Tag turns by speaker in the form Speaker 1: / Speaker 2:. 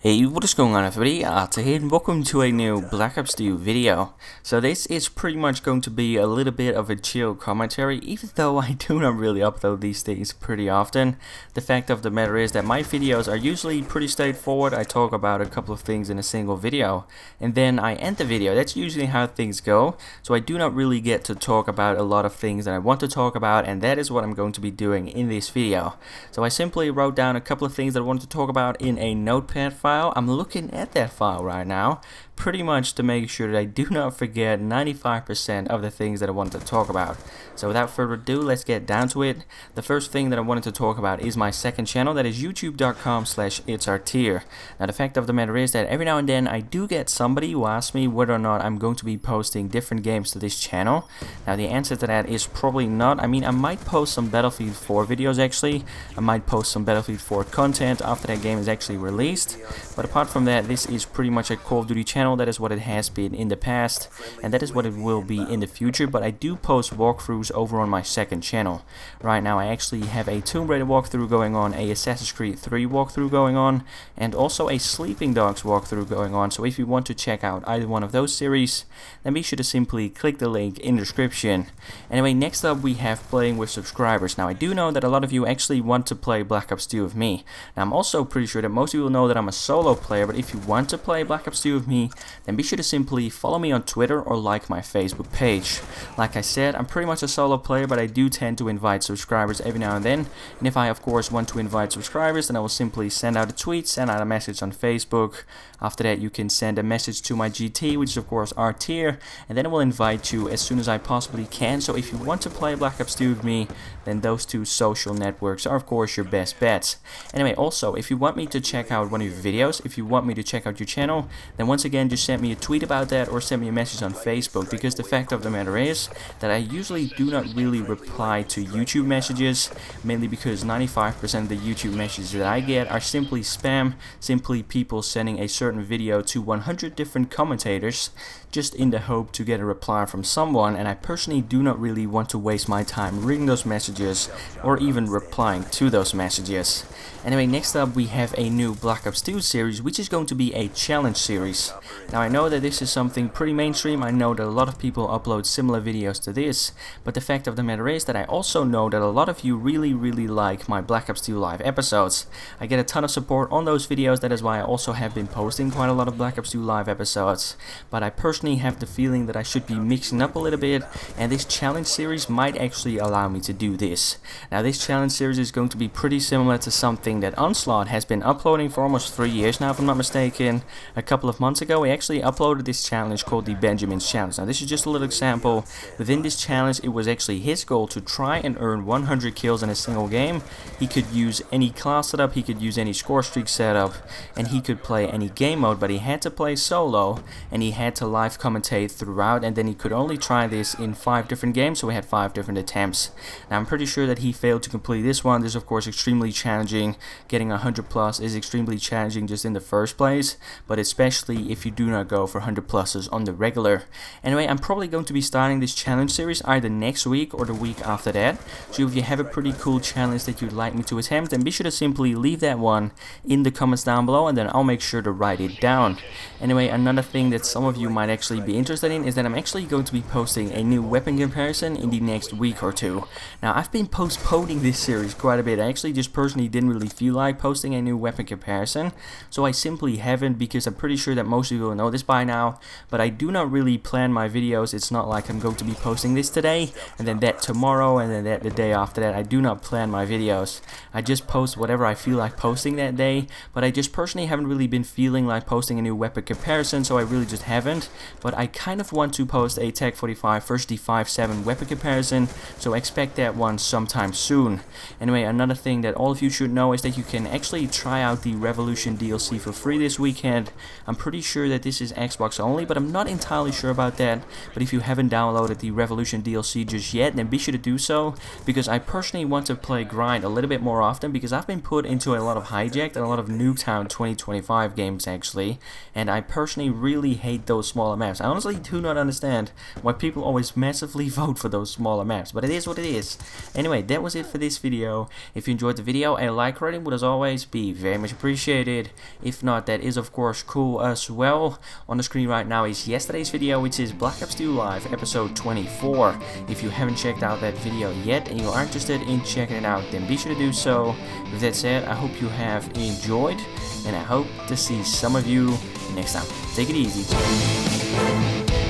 Speaker 1: Hey, what is going on everybody? Arthur here and welcome to a new Black Ops 2 video. So this is pretty much going to be a little bit of a chill commentary, even though I do not really upload these things pretty often. The fact of the matter is that my videos are usually pretty straightforward. I talk about a couple of things in a single video and then I end the video. That's usually how things go. So I do not really get to talk about a lot of things that I want to talk about, and that is what I'm going to be doing in this video. So I simply wrote down a couple of things that I wanted to talk about in a notepad file. I'm looking at that file right now, pretty much to make sure that I do not forget 95% of the things that I wanted to talk about. So without further ado, let's get down to it. The first thing that I wanted to talk about is my second channel, that is youtube.com/itsartier. Now the fact of the matter is that every now and then I do get somebody who asks me whether or not I'm going to be posting different games to this channel. Now the answer to that is probably not. I mean, I might post some Battlefield 4 videos actually. I might post some Battlefield 4 content after that game is actually released. But apart from that, this is pretty much a Call of Duty channel. That is what it has been in the past, and that is what it will be in the future. But I do post walkthroughs over on my second channel. Right now I actually have a Tomb Raider walkthrough going on, a Assassin's Creed 3 walkthrough going on, and also a Sleeping Dogs walkthrough going on. So if you want to check out either one of those series, then be sure to simply click the link in the description. Anyway, next up we have playing with subscribers. Now I do know that a lot of you actually want to play Black Ops 2 with me. Now I'm also pretty sure that most of you will know that I'm a solo player, but if you want to play Black Ops 2 with me, then be sure to simply follow me on Twitter or like my Facebook page. Like I said, I'm pretty much a solo player, but I do tend to invite subscribers every now and then. And if I of course want to invite subscribers, then I will simply send out a tweet, send out a message on Facebook. After that you can send a message to my GT, which is of course Artier, and then I will invite you as soon as I possibly can. So if you want to play Black Ops 2 with me, then those two social networks are of course your best bets. Anyway, also if you want me to check out one of your videos, if you want me to check out your channel, then once again just send me a tweet about that or send me a message on Facebook, because the fact of the matter is that I usually do not really reply to YouTube messages, mainly because 95% of the YouTube messages that I get are simply spam, simply people sending a certain video to 100 different commentators just in the hope to get a reply from someone, and I personally do not really want to waste my time reading those messages or even replying to those messages. Anyway, next up we have a new Black Ops 2 series, which is going to be a challenge series. Now I know that this is something pretty mainstream. I know that a lot of people upload similar videos to this, but the fact of the matter is that I also know that a lot of you really like my Black Ops 2 live episodes. I get a ton of support on those videos. That is why I also have been posting quite a lot of Black Ops 2 live episodes, but I personally have the feeling that I should be mixing up a little bit, and this challenge series might actually allow me to do this. Now this challenge series is going to be pretty similar to something that Onslaught has been uploading for almost 3 years now, if I'm not mistaken. A couple of months ago we actually uploaded this challenge called the Benjamin's Challenge. Now this is just a little example. Within this challenge it was actually his goal to try and earn 100 kills in a single game. He could use any class setup, he could use any score streak setup, and he could play any game mode, but he had to play solo and he had to live commentate throughout, and then he could only try this in 5 different games, so we had 5 different attempts. Now I'm pretty sure that he failed to complete this one. This is of course extremely challenging. Getting 100 plus is extremely challenging just in the first place, but especially if you do not go for 100 pluses on the regular. Anyway, I'm probably going to be starting this challenge series either next week or the week after that. So if you have a pretty cool challenge that you'd like me to attempt, then be sure to simply leave that one in the comments down below, and then I'll make sure to write it down. Anyway, another thing that some of you might actually be interested in is that I'm actually going to be posting a new weapon comparison in the next week or two. Now I've been postponing this series quite a bit. I actually just personally didn't really feel like posting a new weapon comparison, so I simply haven't, because I'm pretty sure that most of you will know this by now, but I do not really plan my videos. It's not like I'm going to be posting this today and then that tomorrow and then that the day after that. I do not plan my videos. I just post whatever I feel like posting that day, but I just personally haven't really been feeling like posting a new weapon comparison, so I really just haven't. But I kind of want to post a Tech 45 vs the 5.7 weapon comparison, so expect that one sometime soon. Anyway, another thing that all of you should know is that you can actually try out the Revolution DLC for free this weekend. I'm pretty sure that this is Xbox only, but I'm not entirely sure about that. But if you haven't downloaded the Revolution DLC just yet, then be sure to do so, because I personally want to play Grind a little bit more often, because I've been put into a lot of Hijacked and a lot of Nuketown 2025 games actually, and I personally really hate those smaller maps. I honestly do not understand why people always massively vote for those smaller maps, but it is what it is. Anyway, that was it for this video. If you enjoyed the video, a like rating would as always be very much appreciated. If not, that is of course cool as well. On the screen right now is yesterday's video, which is Black Ops 2 Live episode 24. If you haven't checked out that video yet and you are interested in checking it out, then be sure to do so. With that said, I hope you have enjoyed, and I hope to see some of you next time. Take it easy.